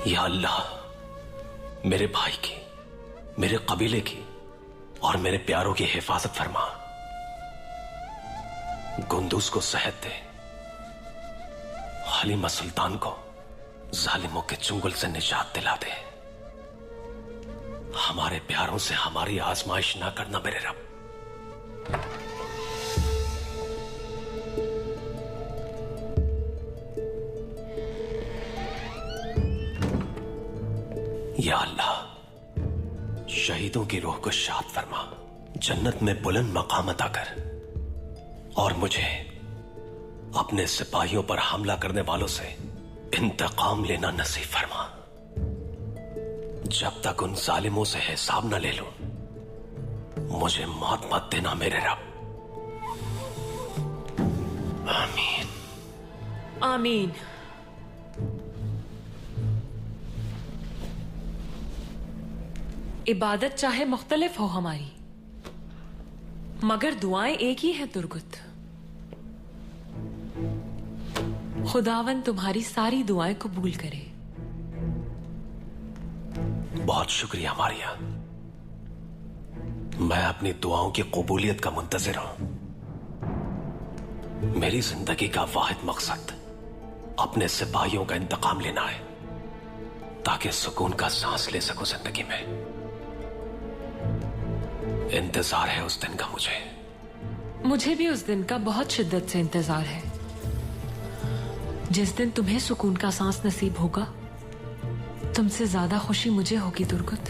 या अल्लाह, मेरे भाई की, मेरे कबीले की और मेरे प्यारों की हिफाजत फरमा। गुंदूस को सेहत दे, हलीमा सुल्तान को जालिमों के चुंगल से निजात दिला दे। हमारे प्यारों से हमारी आजमाइश ना करना मेरे रब। या अल्लाह, शहीदों की रूह को शाद फरमा, जन्नत में बुलंद मकाम अता कर और मुझे अपने सिपाहियों पर हमला करने वालों से इंतकाम लेना नसीब फरमा। जब तक उन जालिमों से हिसाब न ले लूं, मुझे मौत मत देना मेरे रब। आमीन आमीन। इबादत चाहे मुख्तलिफ हो हमारी, मगर दुआएं एक ही है तुर्गुत। खुदावन तुम्हारी सारी दुआएं कबूल करे। बहुत शुक्रिया मारिया, मैं अपनी दुआओं की कबूलियत का मुंतजिर हूं। मेरी जिंदगी का वाहिद मकसद अपने सिपाहियों का इंतकाम लेना है, ताकि सुकून का सांस ले सकूं जिंदगी में। इंतजार है उस दिन का मुझे भी उस दिन का बहुत शिद्दत से इंतजार है, जिस दिन तुम्हें सुकून का सांस नसीब होगा। तुमसे ज्यादा खुशी मुझे होगी तुर्गुत।